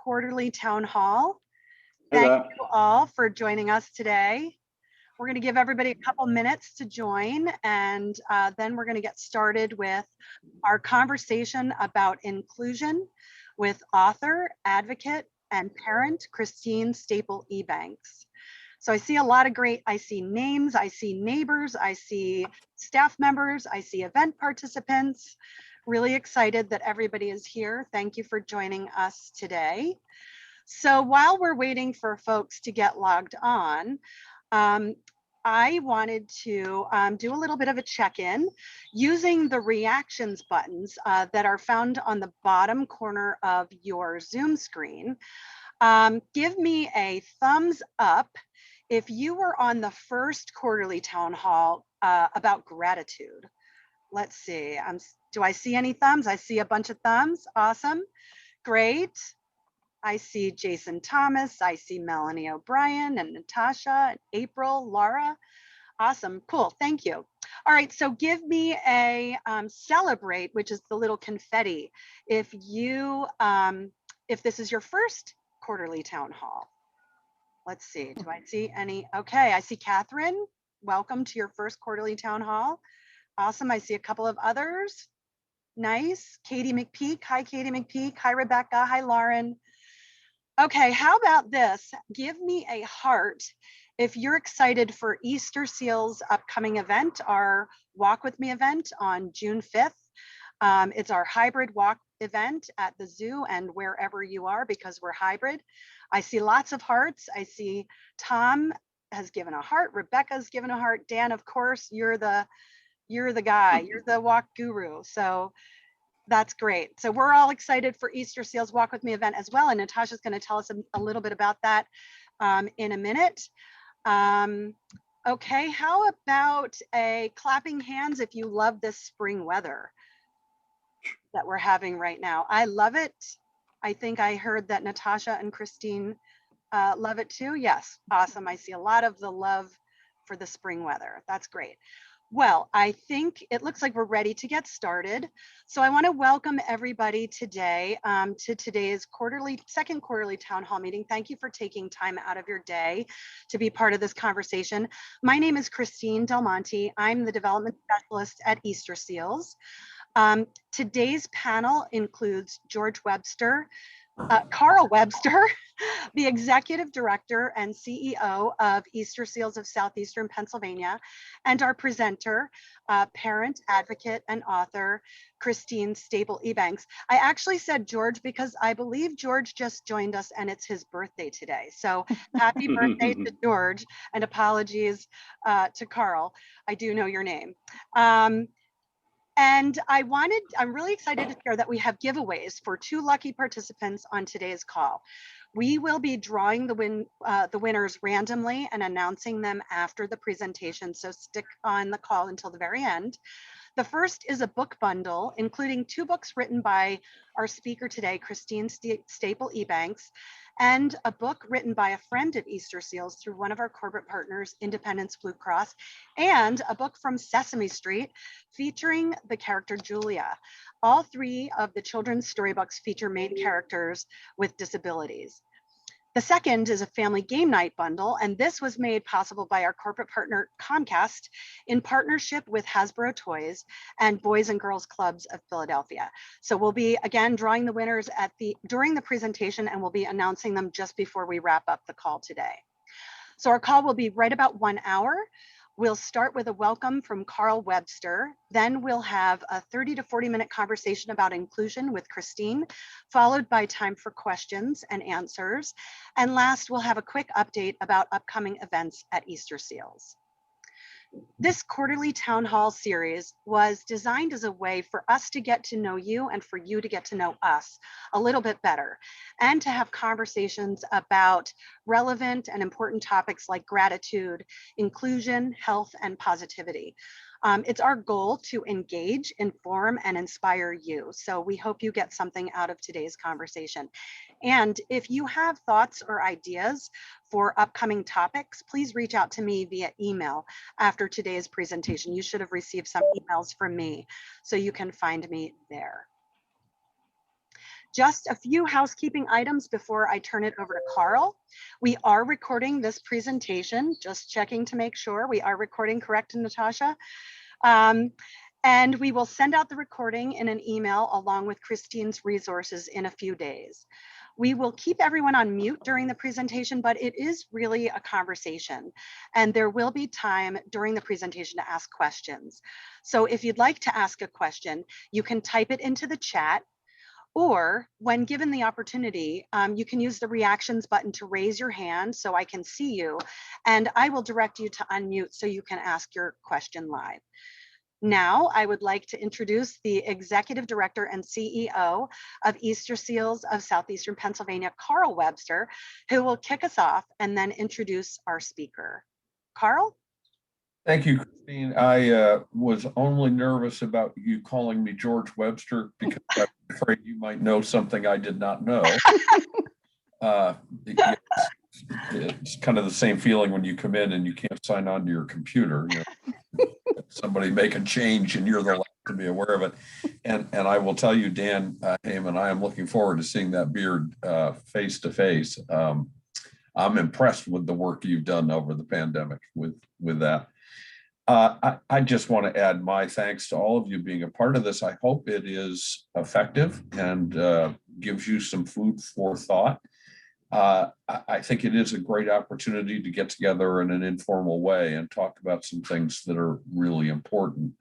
quarterly town hall. Hey Thank there. you all for joining us today. We're going to give everybody a couple minutes to join, and then we're going to get started with our conversation about inclusion with author, advocate, and parent Christine Staple-Ebanks. So I see a lot of I see names, I see neighbors, I see staff members, I see event participants. Really excited that everybody is here. Thank you for joining us today. So while we're waiting for folks to get logged on, I wanted to do a little bit of a check-in using the reactions buttons that are found on the bottom corner of your Zoom screen. Give me a thumbs up if you were on the first quarterly town hall about gratitude. Let's see, do I see any thumbs? I see a bunch of thumbs. Awesome, great. I see Jason Thomas, I see Melanie O'Brien and Natasha, and April, Laura. Awesome, cool, thank you. All right, so give me a celebrate, which is the little confetti, if this is your first quarterly town hall. Let's see, do I see any? Okay, I see Catherine. Welcome to your first quarterly town hall. Awesome, I see a couple of others. Nice, Katie McPeak. Hi, Katie McPeak. Hi, Rebecca. Hi, Lauren. Okay, how about this? Give me a heart if you're excited for Easter Seal's upcoming event, our Walk With Me event on June 5th. It's our hybrid walk event at the zoo and wherever you are, because we're hybrid. I see lots of hearts. I see Tom has given a heart. Rebecca's given a heart. Dan, of course, you're the guy. You're the walk guru. So that's great. So we're all excited for Easter Seal's Walk With Me event as well. And Natasha's going to tell us a little bit about that in a minute. Okay, how about a clapping hands if you love this spring weather that we're having right now? I love it. I think I heard that Natasha and Christine love it too. Yes, awesome. I see a lot of the love for the spring weather. That's great. Well, I think it looks like we're ready to get started. So I want to welcome everybody today to today's second quarterly town hall meeting. Thank you for taking time out of your day to be part of this conversation. My name is Christine Del Monte. I'm the development specialist at Easter Seals. Today's panel includes George Webster, Carl Webster, the Executive Director and CEO of Easter Seals of Southeastern Pennsylvania, and our presenter, parent, advocate, and author, Christine Staple-Ebanks. I actually said George because I believe George just joined us and it's his birthday today. So happy birthday to George, and apologies to Carl. I do know your name. And I'm really excited to share that we have giveaways for 2 lucky participants on today's call. We will be drawing the winners randomly and announcing them after the presentation, so stick on the call until the very end. The first is a book bundle, including 2 books written by our speaker today, Christine Staple-Ebanks, and a book written by a friend of Easter Seals through one of our corporate partners, Independence Blue Cross, and a book from Sesame Street featuring the character Julia. All 3 of the children's storybooks feature main characters with disabilities. The second is a family game night bundle, and this was made possible by our corporate partner Comcast in partnership with Hasbro Toys and Boys and Girls Clubs of Philadelphia. So we'll be again drawing the winners during the presentation, and we'll be announcing them just before we wrap up the call today. So our call will be right about 1 hour. We'll start with a welcome from Carl Webster. Then we'll have a 30 to 40 minute conversation about inclusion with Christine, followed by time for questions and answers. And last, we'll have a quick update about upcoming events at Easter Seals. This quarterly town hall series was designed as a way for us to get to know you and for you to get to know us a little bit better, and to have conversations about relevant and important topics like gratitude, inclusion, health, and positivity. It's our goal to engage, inform, and inspire you. So we hope you get something out of today's conversation. And if you have thoughts or ideas for upcoming topics, please reach out to me via email after today's presentation. You should have received some emails from me, so you can find me there. Just a few housekeeping items before I turn it over to Carl. We are recording this presentation, just checking to make sure we are recording correct, Natasha. And we will send out the recording in an email along with Christine's resources in a few days. We will keep everyone on mute during the presentation, but it is really a conversation. And there will be time during the presentation to ask questions. So if you'd like to ask a question, you can type it into the chat, or when given the opportunity, you can use the reactions button to raise your hand so I can see you, and I will direct you to unmute so you can ask your question live. Now, I would like to introduce the Executive Director and CEO of Easter Seals of Southeastern Pennsylvania, Carl Webster, who will kick us off and then introduce our speaker. Carl? Thank you, Christine. I was only nervous about you calling me George Webster because I'm afraid you might know something I did not know. It's kind of the same feeling when you come in and you can't sign on to your computer. You know, somebody make a change and you're the last to be aware of it. And I will tell you, Dan Heyman, I am looking forward to seeing that beard face to face. I'm impressed with the work you've done over the pandemic with that. I just want to add my thanks to all of you being a part of this. I hope it is effective and gives you some food for thought. I think it is a great opportunity to get together in an informal way and talk about some things that are really important.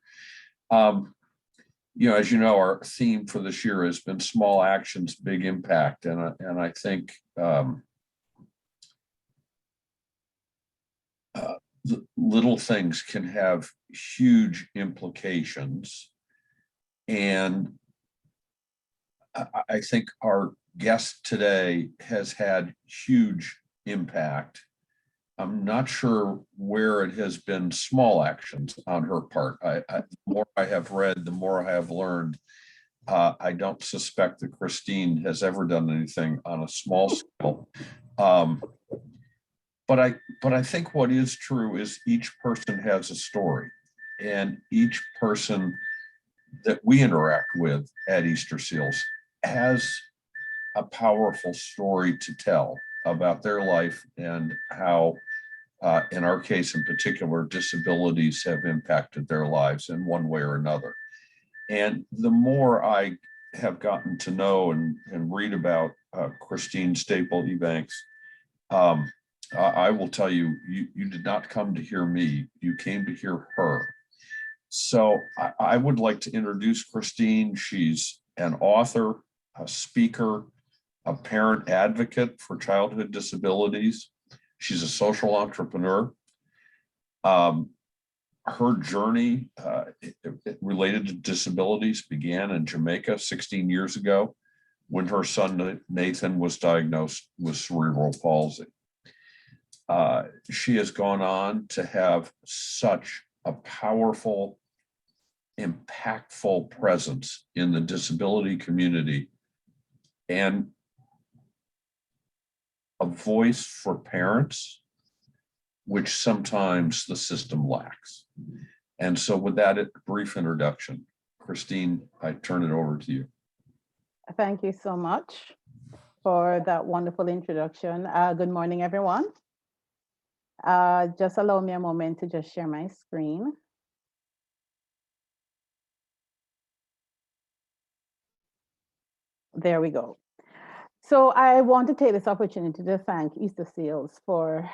You know, as you know, our theme for this year has been small actions, big impact, and I think little things can have huge implications. And I think our guest today has had huge impact. I'm not sure where it has been small actions on her part. The more I have read, the more I have learned. I don't suspect that Christine has ever done anything on a small scale. But I think what is true is each person has a story, and each person that we interact with at Easter Seals has a powerful story to tell about their life and how, in our case in particular, disabilities have impacted their lives in one way or another. And the more I have gotten to know and read about Christine Staple-Ebanks, I will tell you, you did not come to hear me, you came to hear her. So I would like to introduce Christine. She's an author, a speaker, a parent advocate for childhood disabilities. She's a social entrepreneur. Her journey related to disabilities began in Jamaica 16 years ago when her son Nathan was diagnosed with cerebral palsy. She has gone on to have such a powerful, impactful presence in the disability community and a voice for parents, which sometimes the system lacks. And so with that brief introduction, Christine, I turn it over to you. Thank you so much for that wonderful introduction. Good morning, everyone. Just allow me a moment to just share my screen. There we go. So I want to take this opportunity to thank Easter Seals for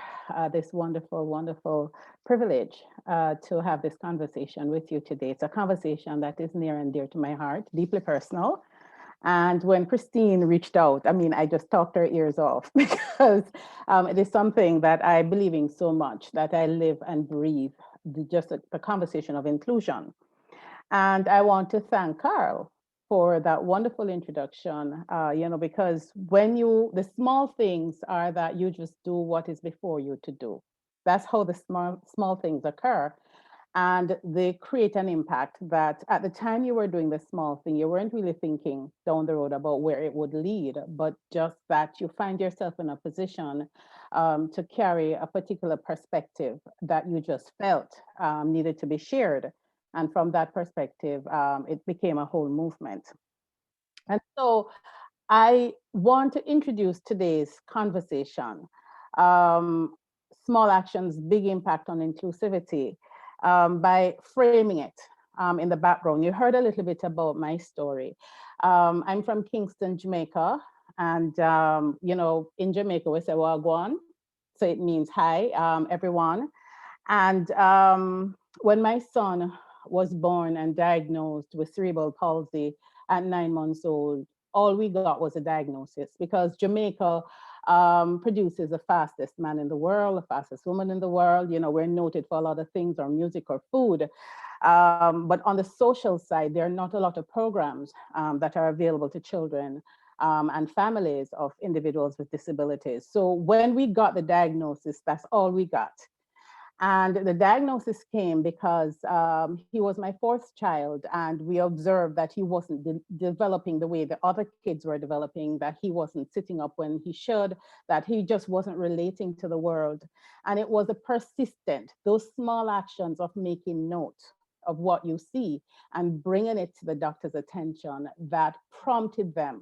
this wonderful, wonderful privilege to have this conversation with you today. It's a conversation that is near and dear to my heart, deeply personal. And when Christine reached out, I mean, I just talked her ears off because it is something that I believe in so much, that I live and breathe, just the conversation of inclusion. And I want to thank Carl for that wonderful introduction, you know, because when the small things are that you just do what is before you to do. That's how the small things occur. And they create an impact that at the time you were doing the small thing, you weren't really thinking down the road about where it would lead, but just that you find yourself in a position to carry a particular perspective that you just felt needed to be shared. And from that perspective, it became a whole movement. And so I want to introduce today's conversation, um, Small Actions, Big Impact on Inclusivity, by framing it in the background. You heard a little bit about my story. I'm from Kingston, Jamaica. And, in Jamaica, we say Wagwan. So it means hi, everyone. And when my son was born and diagnosed with cerebral palsy at 9 months old, all we got was a diagnosis because Jamaica produces the fastest man in the world, the fastest woman in the world. We're noted for a lot of things, or music or food. But on the social side, there are not a lot of programs that are available to children and families of individuals with disabilities. So when we got the diagnosis, that's all we got. And the diagnosis came because he was my fourth child, and we observed that he wasn't developing the way the other kids were developing, that he wasn't sitting up when he should, that he just wasn't relating to the world. And it was a persistent, those small actions of making note of what you see and bringing it to the doctor's attention that prompted them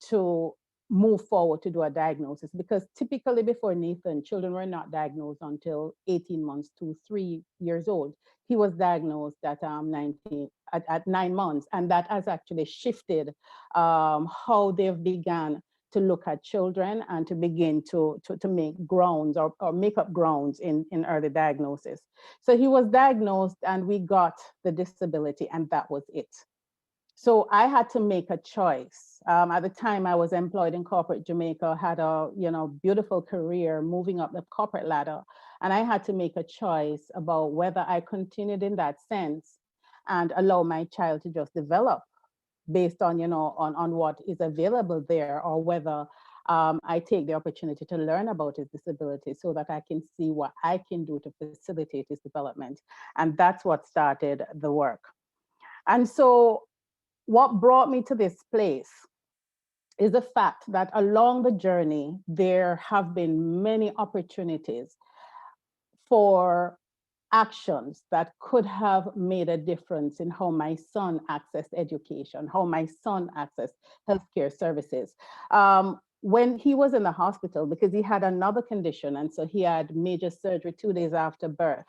to move forward to do a diagnosis, because typically before Nathan, children were not diagnosed until 18 months to 3 years old. He was diagnosed at 9 months, and that has actually shifted how they've begun to look at children and to begin to make grounds or make up grounds in early diagnosis. So he was diagnosed and we got the disability, and that was it. So I had to make a choice. At the time I was employed in corporate Jamaica, had a beautiful career moving up the corporate ladder. And I had to make a choice about whether I continued in that sense and allow my child to just develop based on, on what is available there, or whether I take the opportunity to learn about his disability so that I can see what I can do to facilitate his development. And that's what started the work. And so what brought me to this place is the fact that along the journey, there have been many opportunities for actions that could have made a difference in how my son accessed education, how my son accessed healthcare services. When he was in the hospital, because he had another condition, and so he had major surgery 2 days after birth.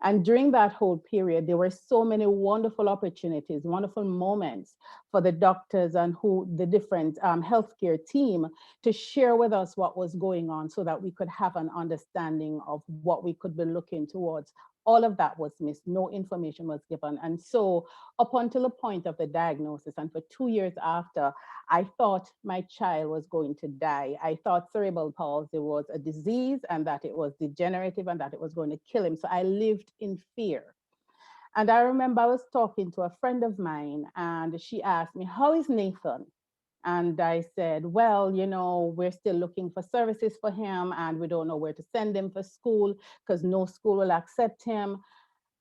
And during that whole period, there were so many wonderful opportunities, wonderful moments for the doctors and the different healthcare team to share with us what was going on so that we could have an understanding of what we could be looking towards. All of that was missed. No information was given. And so up until the point of the diagnosis, and for 2 years after, I thought my child was going to die. I thought cerebral palsy was a disease and that it was degenerative and that it was going to kill him. So I lived in fear. And I remember I was talking to a friend of mine and she asked me, "How is Nathan?" And I said, "Well, we're still looking for services for him and we don't know where to send him for school because no school will accept him."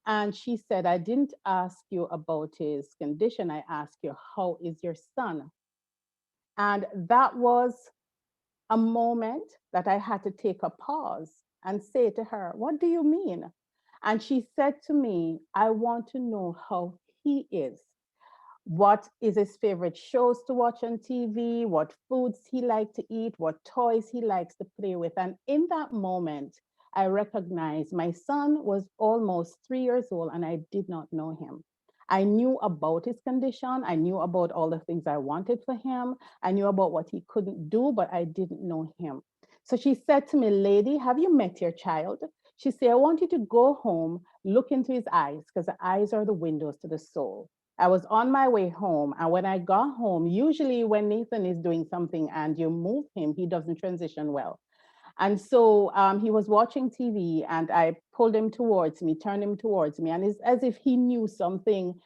And she said, "I didn't ask you about his condition. I asked you, how is your son?" And that was a moment that I had to take a pause and say to her, "What do you mean?" And she said to me, "I want to know how he is. What is his favorite shows to watch on TV? What foods he likes to eat? What toys he likes to play with?" And in that moment, I recognized my son was almost 3 years old and I did not know him. I knew about his condition. I knew about all the things I wanted for him. I knew about what he couldn't do, but I didn't know him. So she said to me, "Lady, have you met your child?" She said, "I want you to go home, look into his eyes, because the eyes are the windows to the soul." I was on my way home. And when I got home, usually when Nathan is doing something and you move him, he doesn't transition well. And so he was watching TV and I pulled him towards me, turned him towards me. And it's as if he knew something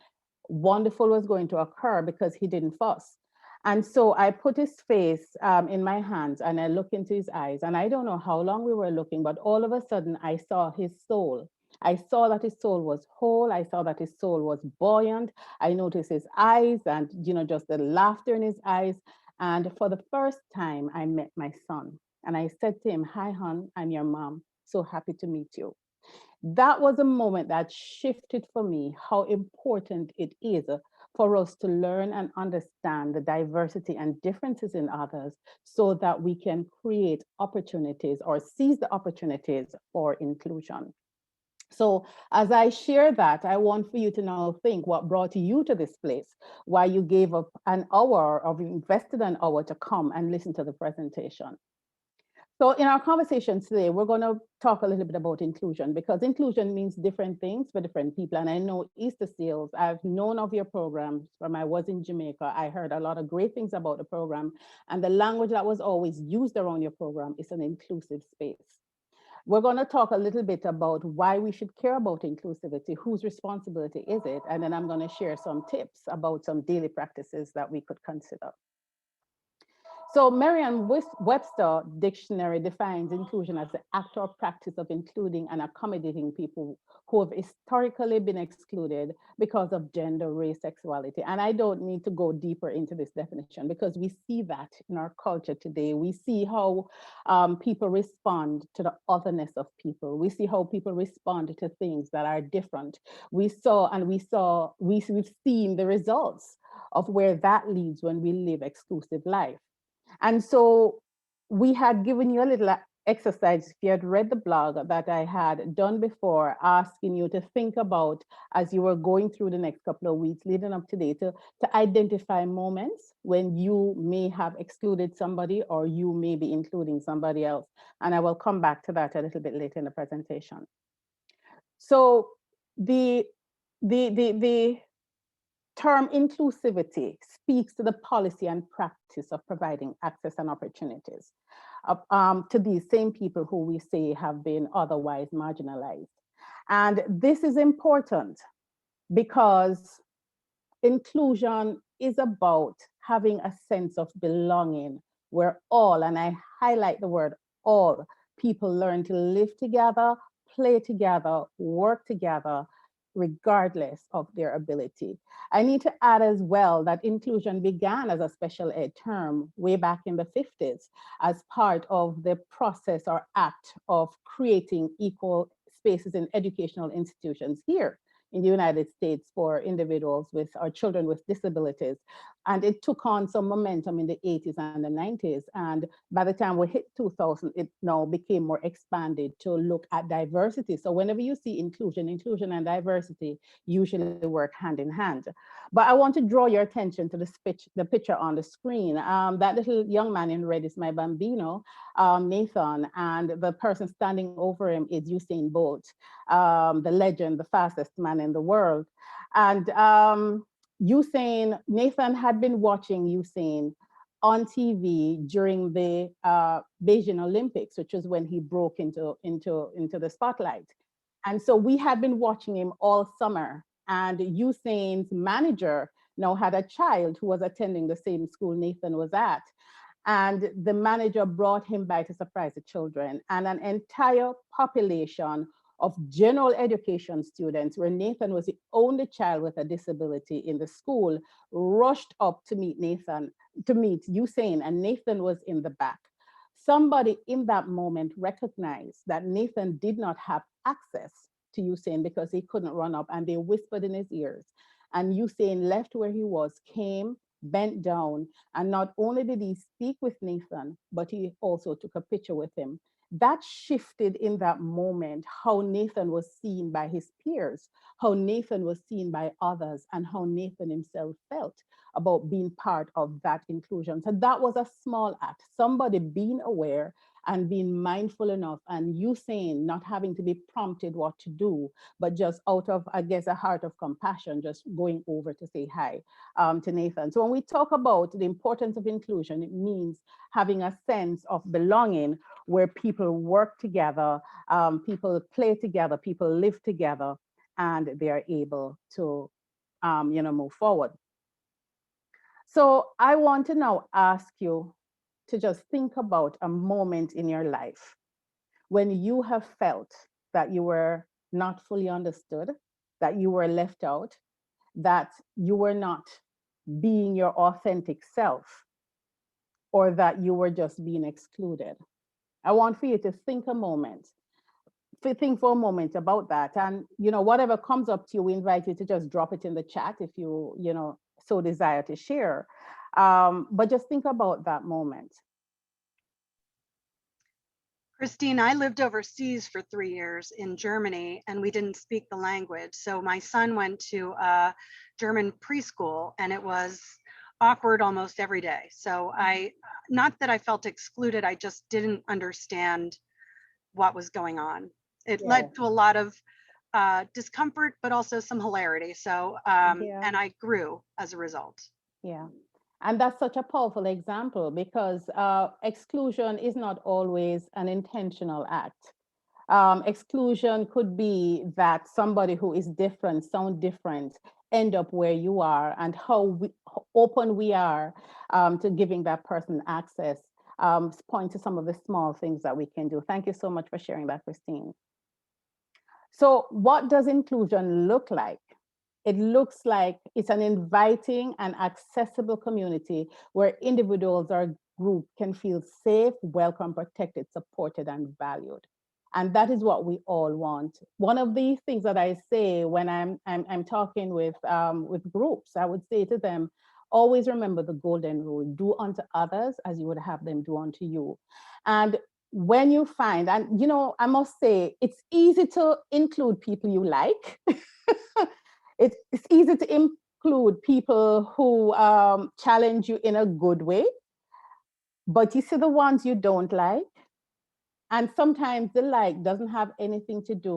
wonderful was going to occur because he didn't fuss. And so I put his face in my hands and I looked into his eyes. And I don't know how long we were looking, but all of a sudden I saw his soul. I saw that his soul was whole. I saw that his soul was buoyant. I noticed his eyes and, just the laughter in his eyes. And for the first time, I met my son. And I said to him, "Hi, hon, I'm your mom. So happy to meet you." That was a moment that shifted for me how important it is for us to learn and understand the diversity and differences in others so that we can create opportunities or seize the opportunities for inclusion. So as I share that, I want for you to now think what brought you to this place, why you gave up an hour or invested an hour to come and listen to the presentation. So in our conversation today, we're going to talk a little bit about inclusion, because inclusion means different things for different people. And I know Easter Seals, I've known of your program from I was in Jamaica. I heard a lot of great things about the program, and the language that was always used around your program is an inclusive space. We're going to talk a little bit about why we should care about inclusivity, whose responsibility is it, and then I'm going to share some tips about some daily practices that we could consider. So Merriam-Webster dictionary defines inclusion as the act or practice of including and accommodating people who have historically been excluded because of gender, race, sexuality. And I don't need to go deeper into this definition because we see that in our culture today. We see how people respond to the otherness of people. We see how people respond to things that are different. We've seen the results of where that leads when we live exclusive life. And so we had given you a little exercise, if you had read the blog that I had done before, asking you to think about as you were going through the next couple of weeks leading up to today, to identify moments when you may have excluded somebody or you may be including somebody else. And I will come back to that a little bit later in the presentation. So the term inclusivity speaks to the policy and practice of providing access and opportunities to these same people who we say have been otherwise marginalized. And this is important because inclusion is about having a sense of belonging where all, and I highlight the word all, people learn to live together, play together, work together, regardless of their ability. I need to add as well that inclusion began as a special ed term way back in the 50s as part of the process or act of creating equal spaces in educational institutions here in the United States for individuals with or children with disabilities. And it took on some momentum in the 80s and the 90s. And by the time we hit 2000, it now became more expanded to look at diversity. So whenever you see inclusion and diversity usually work hand in hand. But I want to draw your attention to the picture on the screen. That little young man in red is my bambino, Nathan, and the person standing over him is Usain Bolt, the legend, the fastest man in the world. And Nathan had been watching Usain on TV during the Beijing Olympics, which was when he broke into the spotlight. And so we had been watching him all summer. And Usain's manager now had a child who was attending the same school Nathan was at. And the manager brought him by to surprise the children, and an entire population of general education students, where Nathan was the only child with a disability in the school, rushed up to meet Usain, and Nathan was in the back. Somebody in that moment recognized that Nathan did not have access to Usain because he couldn't run up, and they whispered in his ears. And Usain left where he was, came, bent down, and not only did he speak with Nathan, but he also took a picture with him. That shifted in that moment how Nathan was seen by his peers, how Nathan was seen by others, and how Nathan himself felt about being part of that inclusion. So that was a small act, somebody being aware and being mindful enough, and Usain not having to be prompted what to do, but just out of, I guess, a heart of compassion, just going over to say hi to Nathan. So when we talk about the importance of inclusion, it means having a sense of belonging where people work together, people play together, people live together, and they are able to move forward. So I want to now ask you to just think about a moment in your life when you have felt that you were not fully understood, that you were left out, that you were not being your authentic self, or that you were just being excluded. I want for you to think for a moment about that. And whatever comes up to you, we invite you to just drop it in the chat if you so desire to share. But just think about that moment. Christine, I lived overseas for 3 years in Germany, and we didn't speak the language. So my son went to a German preschool, and it was awkward almost every day. So not that I felt excluded, I just didn't understand what was going on. It led to a lot of discomfort, but also some hilarity. So, and I grew as a result. Yeah. And that's such a powerful example, because exclusion is not always an intentional act. Exclusion could be that somebody who is different, sound different, end up where you are, and how open we are to giving that person access point to some of the small things that we can do. Thank you so much for sharing that, Christine. So what does inclusion look like? It looks like it's an inviting and accessible community where individuals or group can feel safe, welcome, protected, supported, and valued. And that is what we all want. One of the things that I say when I'm talking with groups, I would say to them, always remember the golden rule: do unto others as you would have them do unto you. And when you find, and you know, I must say, it's easy to include people you like. It's easy to include people who challenge you in a good way, but you see the ones you don't like, and sometimes the like doesn't have anything to do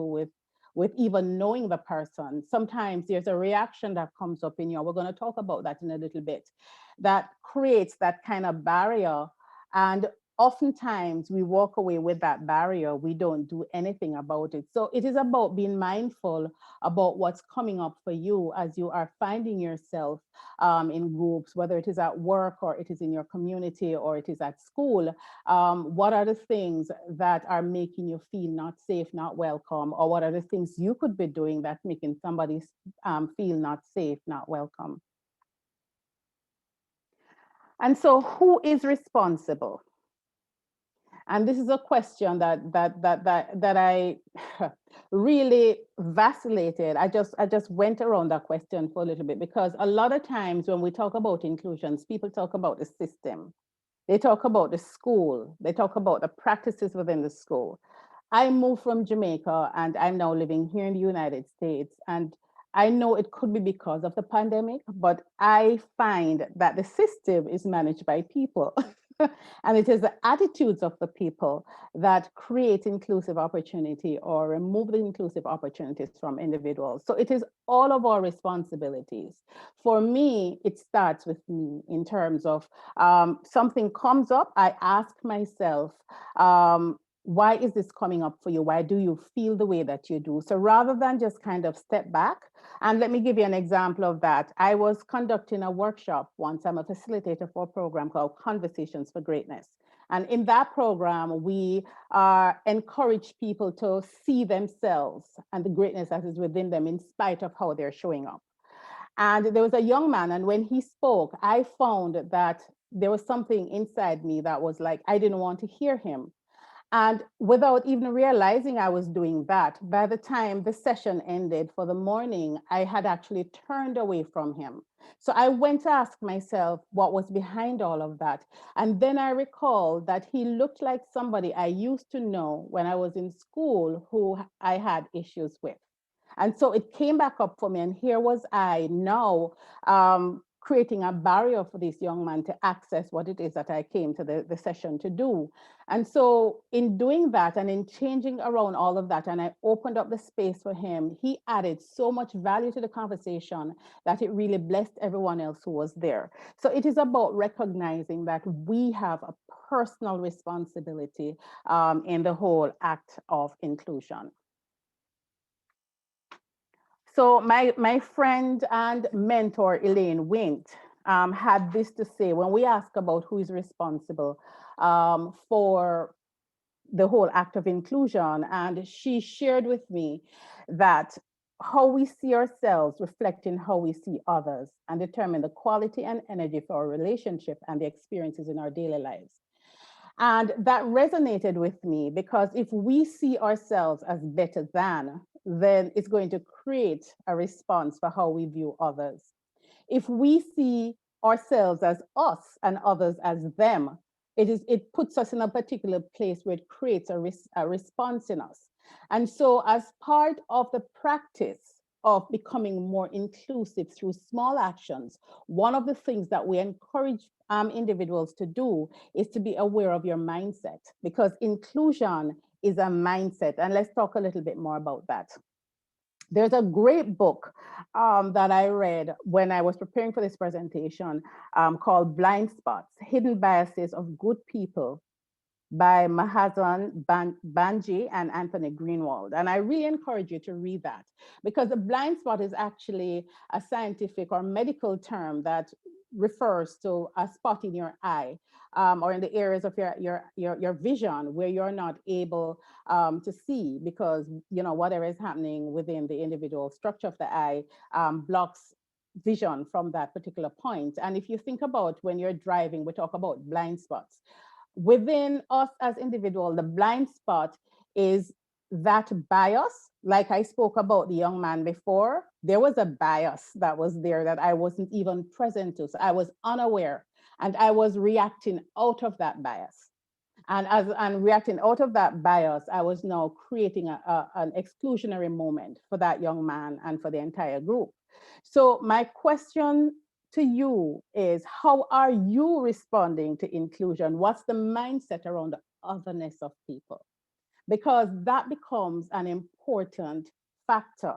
with even knowing the person. Sometimes there's a reaction that comes up in you. We're going to talk about that in a little bit, that creates that kind of barrier. And oftentimes we walk away with that barrier. We don't do anything about it. So it is about being mindful about what's coming up for you as you are finding yourself in groups, whether it is at work or it is in your community or it is at school. What are the things that are making you feel not safe, not welcome, or what are the things you could be doing that's making somebody feel not safe, not welcome? And so who is responsible? And this is a question that I really vacillated. I just went around that question for a little bit, because a lot of times when we talk about inclusions, people talk about the system. They talk about the school. They talk about the practices within the school. I moved from Jamaica and I'm now living here in the United States. And I know it could be because of the pandemic, but I find that the system is managed by people. And it is the attitudes of the people that create inclusive opportunity or remove the inclusive opportunities from individuals. So it is all of our responsibilities. For me, it starts with me in terms of something comes up, I ask myself, why is this coming up for you? Why do you feel the way that you do? So rather than just kind of step back, and let me give you an example of that. I was conducting a workshop once. I'm a facilitator for a program called Conversations for Greatness. And in that program, we encourage people to see themselves and the greatness that is within them in spite of how they're showing up. And there was a young man, and when he spoke, I found that there was something inside me that was like, I didn't want to hear him. And without even realizing I was doing that, by the time the session ended for the morning, I had actually turned away from him. So I went to ask myself what was behind all of that. And then I recalled that he looked like somebody I used to know when I was in school who I had issues with. And so it came back up for me, and here was I now creating a barrier for this young man to access what it is that I came to the session to do. And so in doing that and in changing around all of that, and I opened up the space for him, he added so much value to the conversation that it really blessed everyone else who was there. So it is about recognizing that we have a personal responsibility in the whole act of inclusion. So my friend and mentor, Elaine Wint, had this to say when we ask about who is responsible for the whole act of inclusion. And she shared with me that how we see ourselves reflecting how we see others and determine the quality and energy for our relationship and the experiences in our daily lives. And that resonated with me, because if we see ourselves as better than, then it's going to create a response for how we view others. If we see ourselves as us and others as them, it puts us in a particular place where it creates a response in us. And so as part of the practice of becoming more inclusive through small actions, one of the things that we encourage individuals to do is to be aware of your mindset, because inclusion is a mindset. And let's talk a little bit more about that. There's a great book that I read when I was preparing for this presentation called Blind Spots, Hidden Biases of Good People by Mahazan Banji and Anthony Greenwald. And I really encourage you to read that, because a blind spot is actually a scientific or medical term that refers to a spot in your eye or in the areas of your vision where you're not able to see, because whatever is happening within the individual structure of the eye blocks vision from that particular point. And if you think about when you're driving, we talk about blind spots. Within us as individuals, the blind spot is that bias. Like I spoke about the young man before, there was a bias that was there that I wasn't even present to. So I was unaware and I was reacting out of that bias. And reacting out of that bias, I was now creating an exclusionary moment for that young man and for the entire group. So my question to you is, how are you responding to inclusion? What's the mindset around the otherness of people? Because that becomes an important factor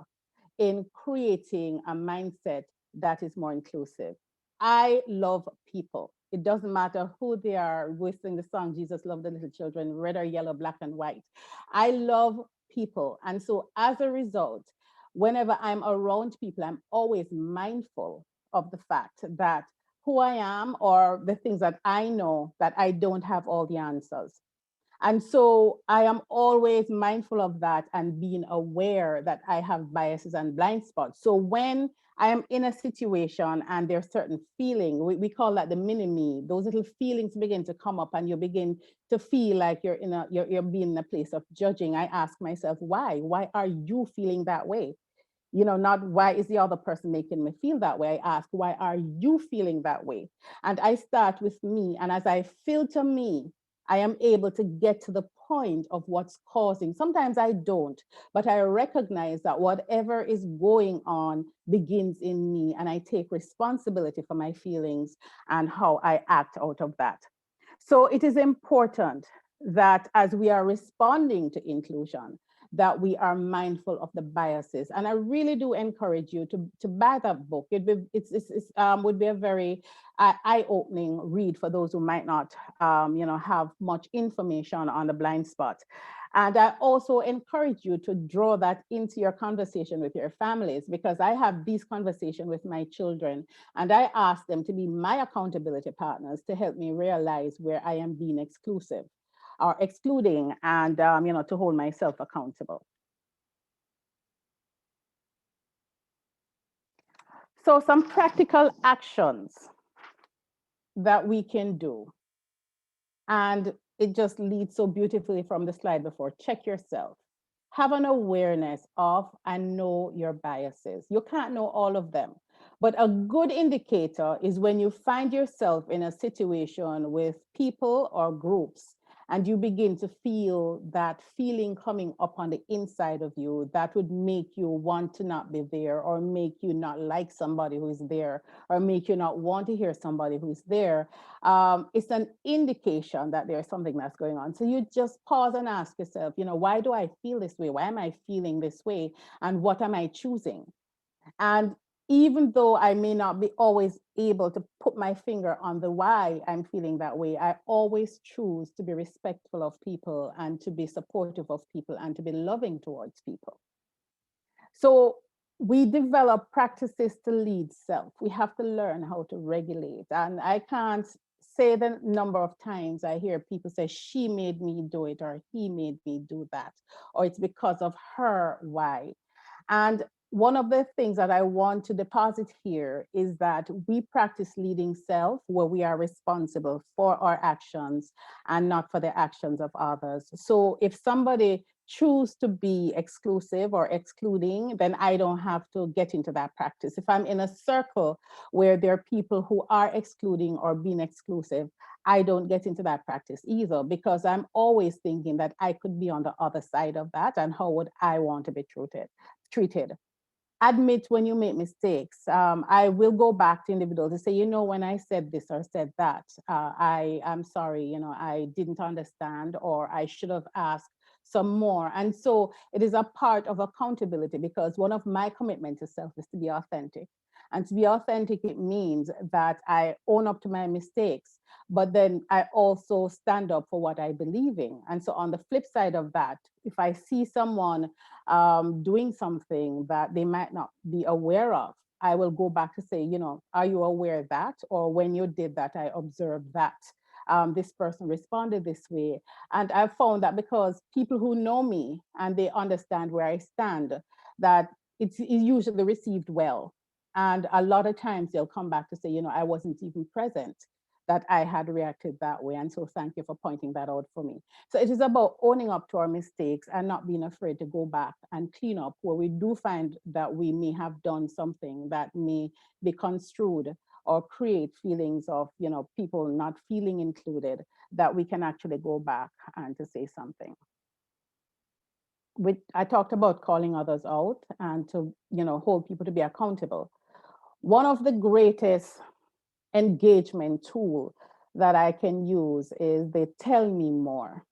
in creating a mindset that is more inclusive. I love people. It doesn't matter who they are. We sing the song, Jesus loved the little children, red or yellow, black and white. I love people. And so as a result, whenever I'm around people, I'm always mindful of the fact that who I am or the things that I know, that I don't have all the answers. And so I am always mindful of that and being aware that I have biases and blind spots. So when I am in a situation and there's certain feeling, we call that the mini-me, those little feelings begin to come up and you begin to feel like you're being in a place of judging. I ask myself, why? Why are you feeling that way? Not why is the other person making me feel that way? I ask, why are you feeling that way? And I start with me. And as I filter me, I am able to get to the point of what's causing. Sometimes I don't, but I recognize that whatever is going on begins in me, and I take responsibility for my feelings and how I act out of that. So it is important that as we are responding to inclusion, that we are mindful of the biases. And I really do encourage you to buy that book. It would be a very eye-opening read for those who might not have much information on the blind spot. And I also encourage you to draw that into your conversation with your families, because I have these conversations with my children and I ask them to be my accountability partners to help me realize where I am being exclusive or excluding, and to hold myself accountable. So some practical actions that we can do. And it just leads so beautifully from the slide before. Check yourself. Have an awareness of and know your biases. You can't know all of them, but a good indicator is when you find yourself in a situation with people or groups and you begin to feel that feeling coming up on the inside of you that would make you want to not be there, or make you not like somebody who is there, or make you not want to hear somebody who's there. It's an indication that there's something that's going on. So you just pause and ask yourself, why do I feel this way? Why am I feeling this way? And what am I choosing? And even though I may not be always able to put my finger on the why I'm feeling that way, I always choose to be respectful of people and to be supportive of people and to be loving towards people. So we develop practices to lead self. We have to learn how to regulate. And I can't say the number of times I hear people say, she made me do it, or he made me do that, or it's because of her why. And one of the things that I want to deposit here is that we practice leading self, where we are responsible for our actions and not for the actions of others. So if somebody choose to be exclusive or excluding, then I don't have to get into that practice. If I'm in a circle where there are people who are excluding or being exclusive, I don't get into that practice either, because I'm always thinking that I could be on the other side of that, and how would I want to be treated. Admit when you make mistakes. I will go back to individuals and say, you know, when I said this or said that, I am sorry, you know, I didn't understand, or I should have asked some more. And so it is a part of accountability, because one of my commitments to self is to be authentic. And to be authentic, it means that I own up to my mistakes, but then I also stand up for what I believe in. And so on the flip side of that, if I see someone doing something that they might not be aware of, I will go back to say, you know, are you aware of that? Or when you did that, I observed that this person responded this way. And I've found that because people who know me and they understand where I stand, that it's usually received well. And a lot of times they'll come back to say, you know, I wasn't even present, that I had reacted that way. And so thank you for pointing that out for me. So it is about owning up to our mistakes and not being afraid to go back and clean up where we do find that we may have done something that may be construed or create feelings of, you know, people not feeling included, that we can actually go back and to say something. I talked about calling others out and to, you know, hold people to be accountable. One of the greatest engagement tool that I can use is the tell me more.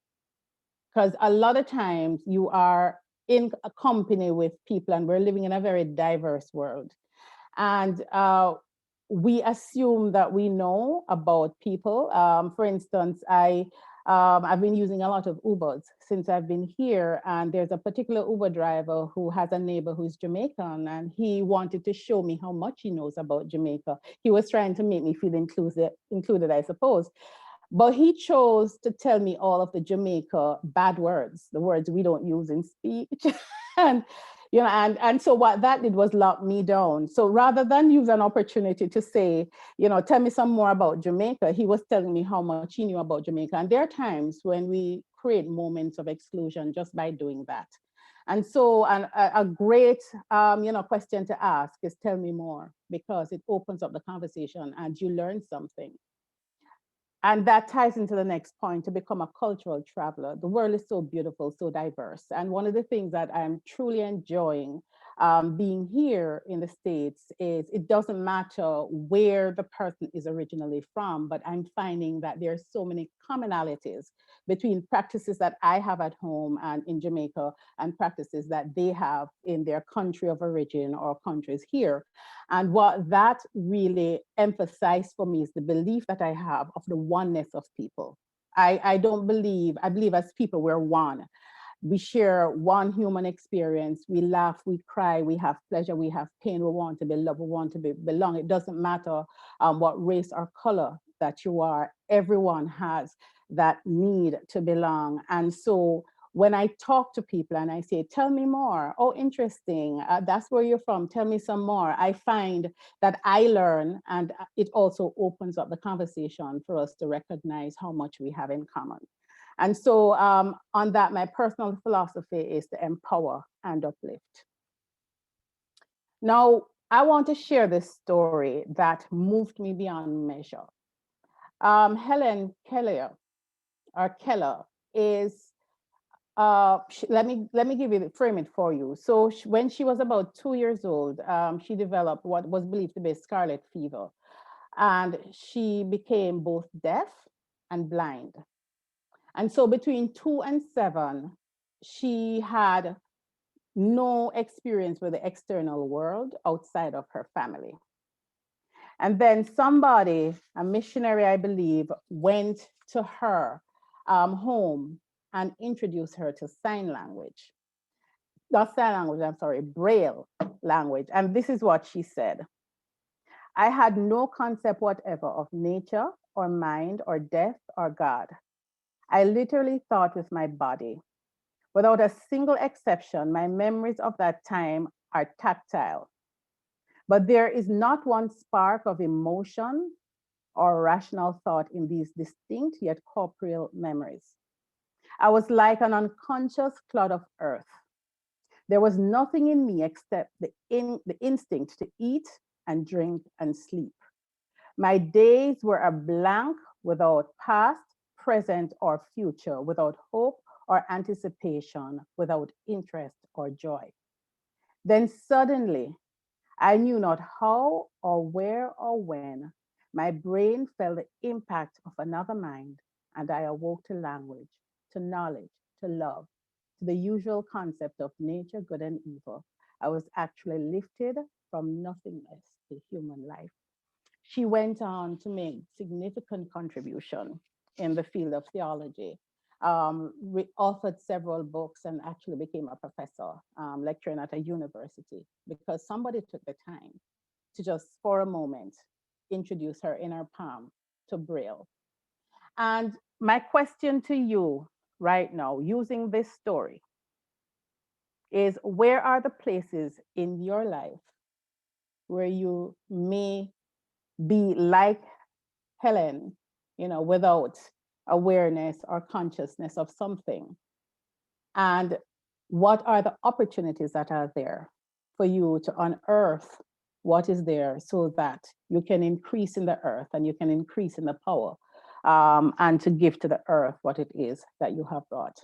Because a lot of times you are in a company with people, and we're living in a very diverse world. And we assume that we know about people. For instance, I've been using a lot of Ubers since I've been here, and there's a particular Uber driver who has a neighbor who's Jamaican, and he wanted to show me how much he knows about Jamaica. He was trying to make me feel included, I suppose. But he chose to tell me all of the Jamaica bad words, the words we don't use in speech. and you know, and so what that did was lock me down. So rather than use an opportunity to say, you know, tell me some more about Jamaica, he was telling me how much he knew about Jamaica. And there are times when we create moments of exclusion just by doing that. And so a great you know, question to ask is tell me more, because it opens up the conversation and you learn something. And that ties into the next point, to become a cultural traveler. The world is so beautiful, so diverse. And one of the things that I'm truly enjoying being here in the States is it doesn't matter where the person is originally from, but I'm finding that there's so many commonalities between practices that I have at home and in Jamaica and practices that they have in their country of origin or countries here. And what that really emphasized for me is the belief that I have of the oneness of people. I believe as people, we're one. We share one human experience. We laugh, we cry, we have pleasure, we have pain. We want to be loved, we want to belong. It doesn't matter what race or color that you are. Everyone has that need to belong. And so when I talk to people and I say, tell me more, oh, interesting, that's where you're from, tell me some more, I find that I learn, and it also opens up the conversation for us to recognize how much we have in common. And so on that, my personal philosophy is to empower and uplift. Now, I want to share this story that moved me beyond measure. Helen Keller is, let me give you frame it for you. So when she was about 2 years old, she developed what was believed to be scarlet fever, and she became both deaf and blind. And so between 2 and 7, she had no experience with the external world outside of her family. And then somebody, a missionary, I believe, went to her home and introduced her to sign language. Not sign language, I'm sorry, Braille language. And this is what she said. I had no concept whatever of nature or mind or death or God. I literally thought with my body. Without a single exception, my memories of that time are tactile. But there is not one spark of emotion or rational thought in these distinct yet corporeal memories. I was like an unconscious clod of earth. There was nothing in me except the instinct to eat and drink and sleep. My days were a blank without past, present, or future, without hope or anticipation, without interest or joy. Then suddenly, I knew not how or where or when, my brain felt the impact of another mind, and I awoke to language, to knowledge, to love, to the usual concept of nature, good and evil. I was actually lifted from nothingness to human life. She went on to make significant contribution in the field of theology, authored several books, and actually became a professor, lecturing at a university, because somebody took the time to just for a moment introduce her inner palm to Braille. And my question to you right now, using this story, is where are the places in your life where you may be like Helen, without awareness or consciousness of something? And what are the opportunities that are there for you to unearth what is there so that you can increase in the earth and you can increase in the power, and to give to the earth what it is that you have brought?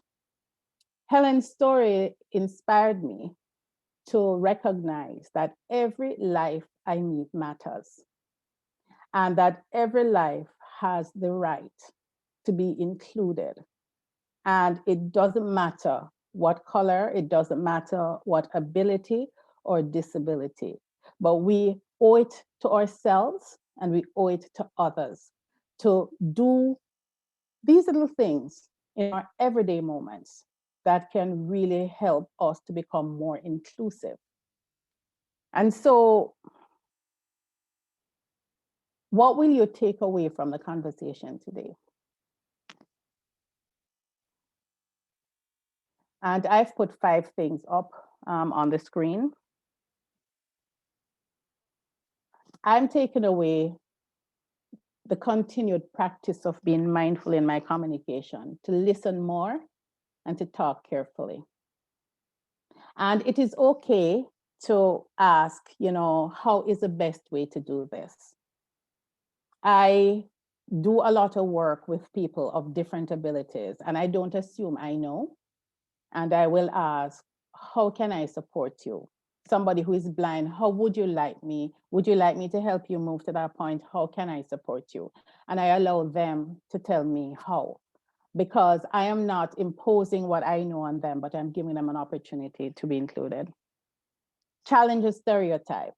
Helen's story inspired me to recognize that every life I meet matters, and that every life has the right to be included. And it doesn't matter what color, it doesn't matter what ability or disability, but we owe it to ourselves and we owe it to others to do these little things in our everyday moments that can really help us to become more inclusive. And so, what will you take away from the conversation today? And I've put 5 things up on the screen. I'm taking away the continued practice of being mindful in my communication, to listen more and to talk carefully. And it is okay to ask, how is the best way to do this? I do a lot of work with people of different abilities, and I don't assume I know. And I will ask, how can I support you? Somebody who is blind, how would you like me? Would you like me to help you move to that point? How can I support you? And I allow them to tell me how, because I am not imposing what I know on them, but I'm giving them an opportunity to be included. Challenge a stereotype.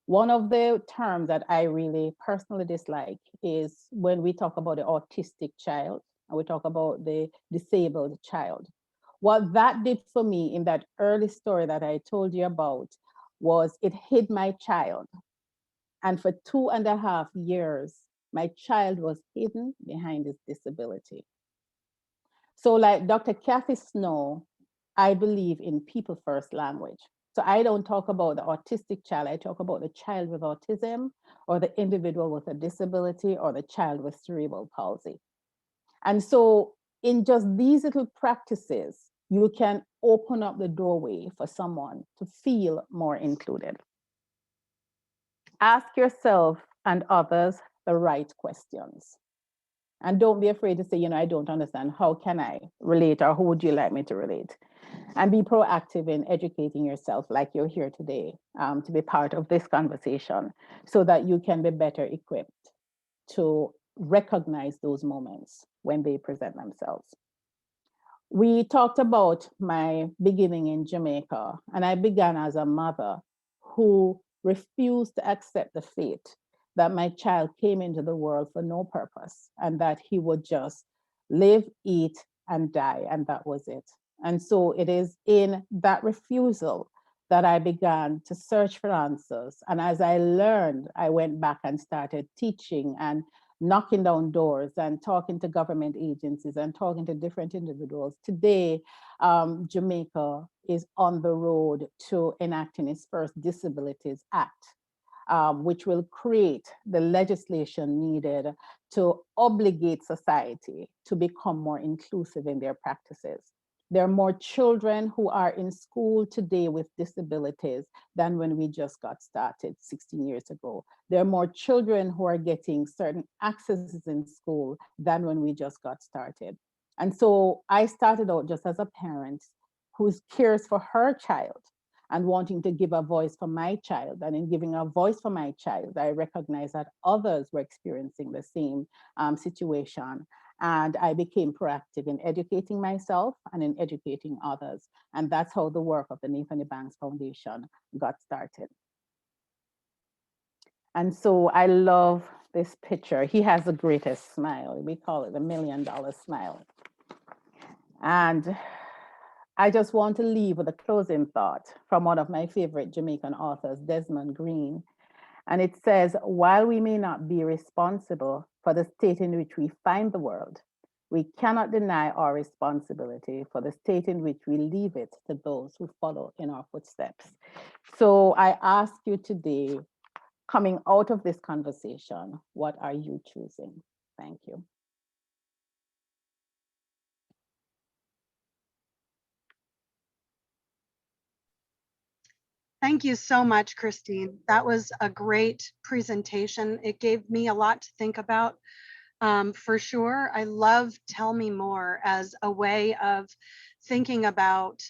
One of the terms that I really personally dislike is when we talk about the autistic child and we talk about the disabled child. What that did for me in that early story that I told you about was it hid my child. And for 2.5 years, my child was hidden behind his disability. So like Dr. Kathy Snow, I believe in people first language. So I don't talk about the autistic child, I talk about the child with autism or the individual with a disability or the child with cerebral palsy. And so in just these little practices, you can open up the doorway for someone to feel more included. Ask yourself and others the right questions. And don't be afraid to say, I don't understand. How can I relate, or who would you like me to relate? And be proactive in educating yourself like you're here today, to be part of this conversation so that you can be better equipped to recognize those moments when they present themselves. We talked about my beginning in Jamaica, and I began as a mother who refused to accept the fate that my child came into the world for no purpose and that he would just live, eat, and die, and that was it. And so it is in that refusal that I began to search for answers. And as I learned, I went back and started teaching and knocking down doors and talking to government agencies and talking to different individuals. Today, Jamaica is on the road to enacting its first Disabilities Act. which will create the legislation needed to obligate society to become more inclusive in their practices. There are more children who are in school today with disabilities than when we just got started 16 years ago. There are more children who are getting certain accesses in school than when we just got started. And so I started out just as a parent who cares for her child and wanting to give a voice for my child. And in giving a voice for my child, I recognized that others were experiencing the same situation. And I became proactive in educating myself and in educating others. And that's how the work of the Nathan Ebanks Foundation got started. And so I love this picture. He has the greatest smile. We call it the $1 million smile. And I just want to leave with a closing thought from one of my favorite Jamaican authors, Desmond Green. And it says, while we may not be responsible for the state in which we find the world, we cannot deny our responsibility for the state in which we leave it to those who follow in our footsteps. So I ask you today, coming out of this conversation, what are you choosing? Thank you. Thank you so much, Christine. That was a great presentation. It gave me a lot to think about. For sure. I love Tell Me More as a way of thinking about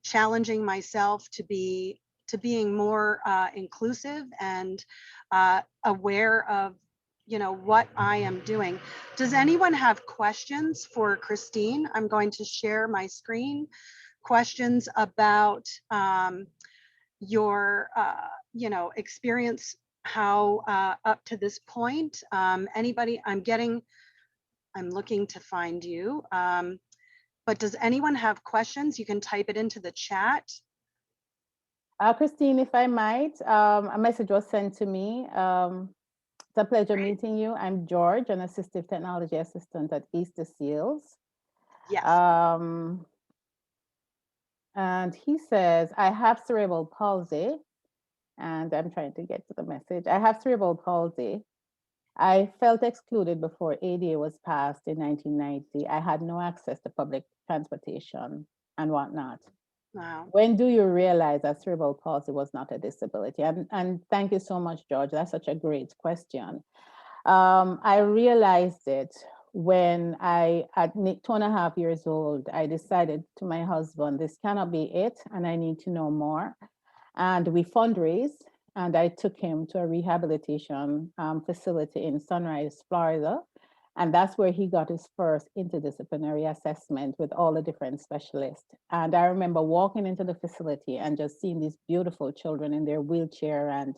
challenging myself to being more inclusive and aware of what I am doing. Does anyone have questions for Christine? I'm going to share my screen. Questions about your experience, how up to this point, anybody. I'm looking to find you, but does anyone have questions? You can type it into the chat. Christine, if I might, a message was sent to me. It's a pleasure meeting you. I'm George, an assistive technology assistant at Easter Seals. Yes. And he says, I have cerebral palsy, and I'm trying to get to the message. I have cerebral palsy. I felt excluded before ADA was passed in 1990. I had no access to public transportation and whatnot. Wow. When do you realize that cerebral palsy was not a disability? And thank you so much, George. That's such a great question. I realized it when at 2.5 years old, I decided to my husband, this cannot be it, and I need to know more. And we fundraised, and I took him to a rehabilitation facility in Sunrise, Florida. And that's where he got his first interdisciplinary assessment with all the different specialists. And I remember walking into the facility and just seeing these beautiful children in their wheelchair and,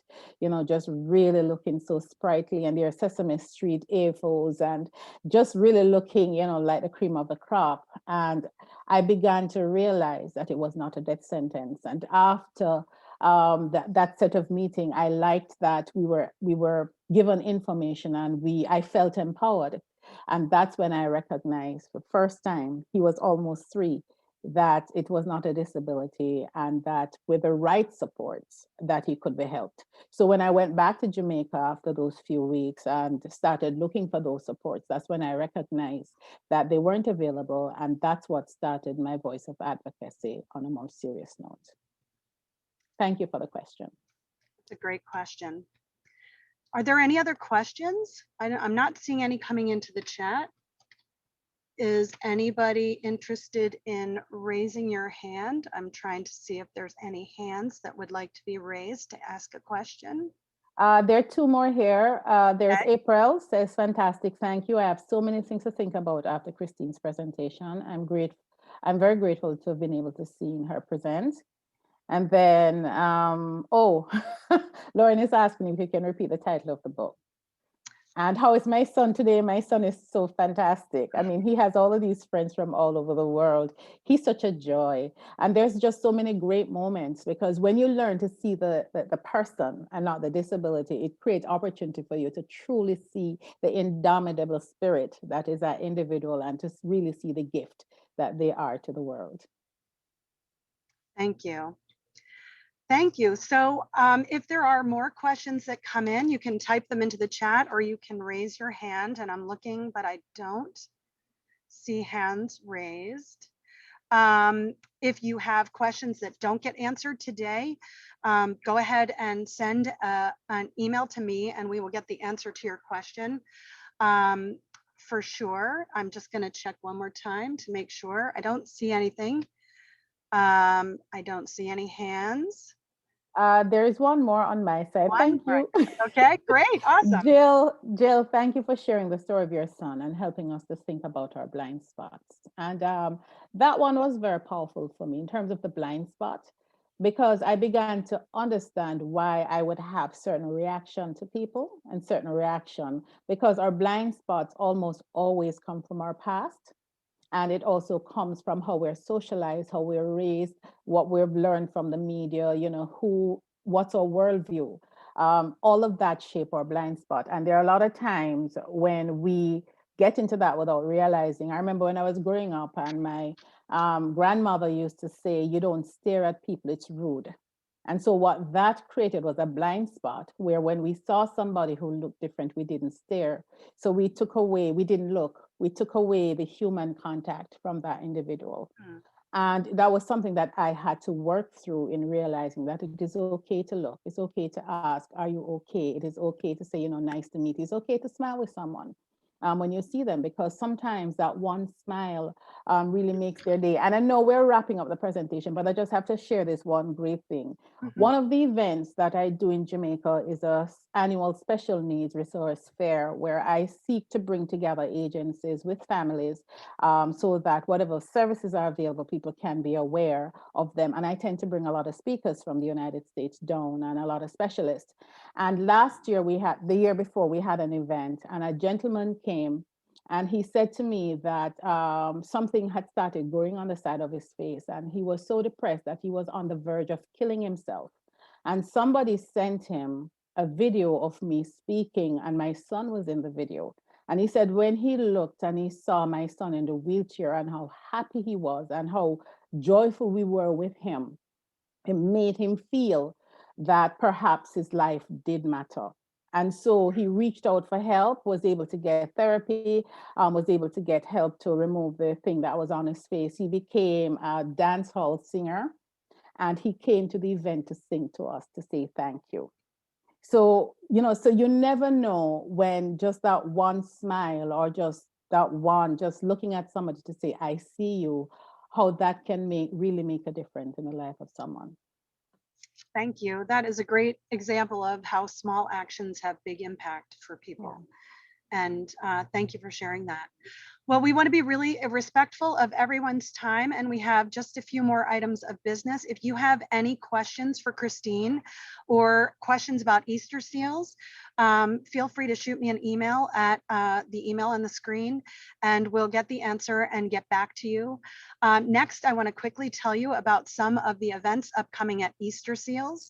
just really looking so sprightly, and their Sesame Street AFOs, and just really looking, like the cream of the crop. And I began to realize that it was not a death sentence. And after that set of meeting, I liked that we were given information, and I felt empowered. And that's when I recognized for the first time, he was almost 3, that it was not a disability, and that with the right supports that he could be helped. So when I went back to Jamaica after those few weeks and started looking for those supports, that's when I recognized that they weren't available. And that's what started my voice of advocacy on a more serious note. Thank you for the question. It's a great question. Are there any other questions? I'm not seeing any coming into the chat. Is anybody interested in raising your hand? I'm trying to see if there's any hands that would like to be raised to ask a question. There are 2 more here. There's okay. April says, fantastic, thank you. I have so many things to think about after Christine's presentation. I'm very grateful to have been able to see her present. And then, Lauren is asking if you can repeat the title of the book. And how is my son today? My son is so fantastic. I mean, he has all of these friends from all over the world. He's such a joy. And there's just so many great moments, because when you learn to see the person and not the disability, it creates opportunity for you to truly see the indomitable spirit that is that individual, and to really see the gift that they are to the world. Thank you. Thank you. So if there are more questions that come in, you can type them into the chat or you can raise your hand. And I'm looking, but I don't see hands raised. If you have questions that don't get answered today, go ahead and send an email to me and we will get the answer to your question. For sure. I'm just going to check one more time to make sure. I don't see anything. I don't see any hands. There is one more on my side. Thank you. Okay, great, awesome. Jill, thank you for sharing the story of your son and helping us to think about our blind spots. And that one was very powerful for me in terms of the blind spot, because I began to understand why I would have certain reaction to people and certain reaction, because our blind spots almost always come from our past. And it also comes from how we're socialized, how we're raised, what we've learned from the media, you know, what's our worldview. All of that shape our blind spot. And there are a lot of times when we get into that without realizing. I remember when I was growing up and my grandmother used to say, you don't stare at people, it's rude. And so what that created was a blind spot where when we saw somebody who looked different, we didn't stare. So we didn't look, we took away the human contact from that individual. And that was something that I had to work through in realizing that it is okay to look. It's okay to ask, are you okay? It is okay to say, you know, nice to meet you. It's okay to smile with someone when you see them, because sometimes that one smile really makes their day. And I know we're wrapping up the presentation, but I just have to share this one great thing. One of the events that I do in Jamaica is an annual special needs resource fair where I seek to bring together agencies with families so that whatever services are available, people can be aware of them. And I tend to bring a lot of speakers from the United States down and a lot of specialists. And last year the year before, we had an event and a gentleman came and he said to me that something had started growing on the side of his face. And he was so depressed that he was on the verge of killing himself. And somebody sent him a video of me speaking, and my son was in the video. And he said when he looked and he saw my son in the wheelchair and how happy he was and how joyful we were with him, it made him feel that perhaps his life did matter. And so he reached out for help, was able to get therapy, was able to get help to remove the thing that was on his face. He became a dance hall singer, and he came to the event to sing to us, to say thank you. So, you know, so you never know when just that one smile or just looking at somebody to say, I see you, how that can really make a difference in the life of someone. Thank you. That is a great example of how small actions have big impact for people. Yeah. And thank you for sharing that. Well, we want to be really respectful of everyone's time, and we have just a few more items of business. If you have any questions for Christine or questions about Easter seals, feel free to shoot me an email at the email on the screen, and we'll get the answer and get back to you. Next, I want to quickly tell you about some of the events upcoming at Easter seals.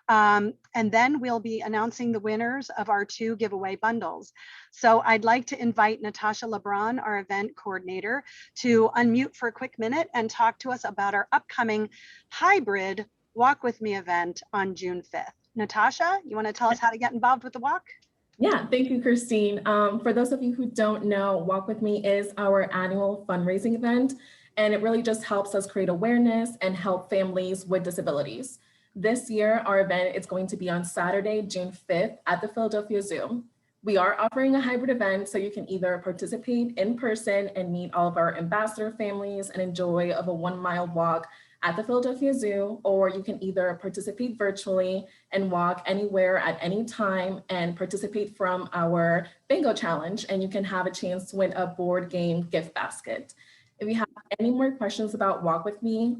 And then we'll be announcing the winners of our 2 giveaway bundles. So I'd like to invite Natasha LeBron, our event coordinator, to unmute for a quick minute and talk to us about our upcoming hybrid Walk With Me event on June 5th. Natasha, you want to tell us how to get involved with the walk? Yeah, thank you, Christine. For those of you who don't know, Walk With Me is our annual fundraising event, and it really just helps us create awareness and help families with disabilities. This year, our event is going to be on Saturday, June 5th at the Philadelphia Zoo. We are offering a hybrid event, so you can either participate in person and meet all of our ambassador families and enjoy of a 1-mile walk at the Philadelphia Zoo, or you can either participate virtually and walk anywhere at any time and participate from our bingo challenge, and you can have a chance to win a board game gift basket. If you have any more questions about Walk With Me,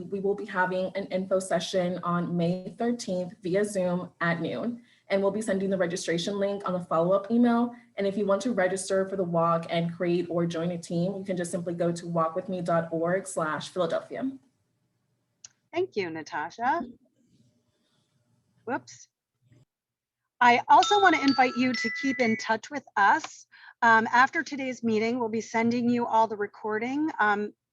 we will be having an info session on May 13th via Zoom at noon, and we'll be sending the registration link on the follow-up email. And if you want to register for the walk and create or join a team, you can just simply go to walkwithme.org/Philadelphia. Thank you, Natasha. Whoops. I also want to invite you to keep in touch with us. After today's meeting, we'll be sending you all the recording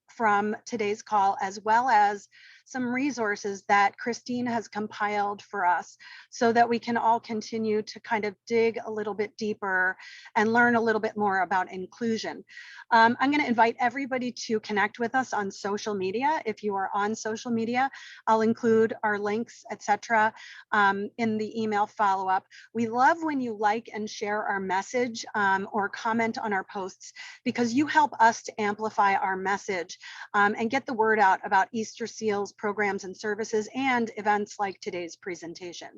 from today's call, as well as some resources that Christine has compiled for us so that we can all continue to kind of dig a little bit deeper and learn a little bit more about inclusion. I'm going to invite everybody to connect with us on social media. If you are on social media, I'll include our links, etc., in the email follow-up. We love when you like and share our message or comment on our posts, because you help us to amplify our message and get the word out about Easter Seals programs and services and events like today's presentation.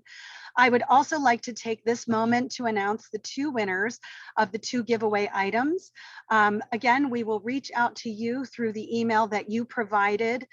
I would also like to take this moment to announce the 2 winners of the 2 giveaway items. Again, we will reach out to you through the email that you provided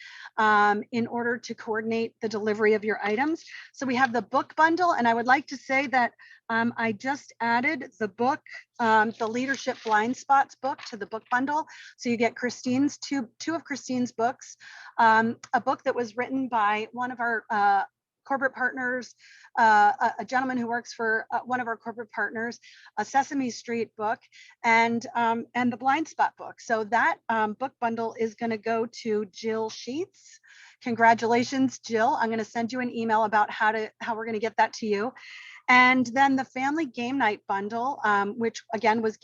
in order to coordinate the delivery of your items. So we have the book bundle, and I would like to say that I just added the book, the Leadership Blind Spots book, to the book bundle. So you get Christine's two of Christine's books, a book that was written by one of our corporate partners, a gentleman who works for one of our corporate partners, a Sesame Street book, and the Blind Spot book. So that book bundle is going to go to Jill Sheets. Congratulations, Jill. I'm going to send you an email about how we're going to get that to you. And then the Family Game Night bundle, which again was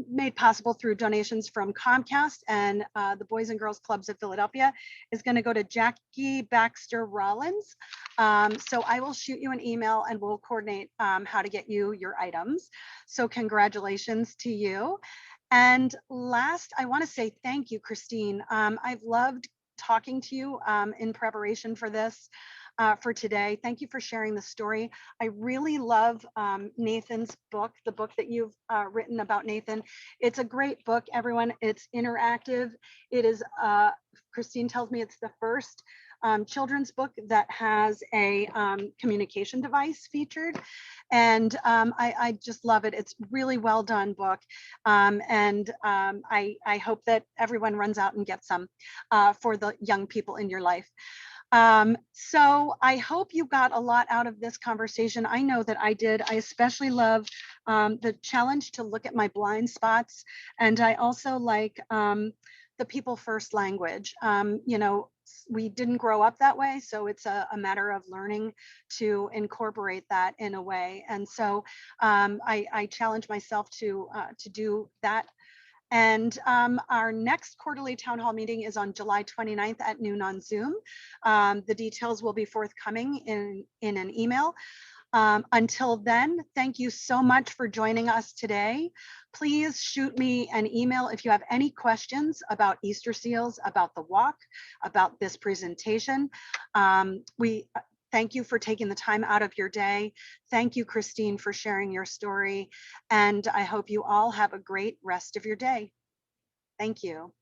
made possible through donations from Comcast and the Boys and Girls Clubs of Philadelphia, is going to go to Jackie Baxter Rollins. So I will shoot you an email and we'll coordinate how to get you your items. So congratulations to you. And last, I want to say thank you, Christine. I've loved talking to you in preparation for this. For today. Thank you for sharing the story. I really love Nathan's book, the book that you've written about Nathan. It's a great book, everyone. It's interactive. It is, Christine tells me it's the first children's book that has a communication device featured. And I just love it. It's really well done book. And I hope that everyone runs out and gets some for the young people in your life. So I hope you got a lot out of this conversation. I know that I did. I especially love the challenge to look at my blind spots. And I also like the people first language. You know, we didn't grow up that way. So it's a matter of learning to incorporate that in a way. And so I challenge myself to do that. And our next quarterly town hall meeting is on July 29th at noon on Zoom. The details will be forthcoming in an email. Until then, thank you so much for joining us today. Please shoot me an email if you have any questions about Easter Seals, about the walk, about this presentation. Thank you for taking the time out of your day. Thank you, Christine, for sharing your story. And I hope you all have a great rest of your day. Thank you.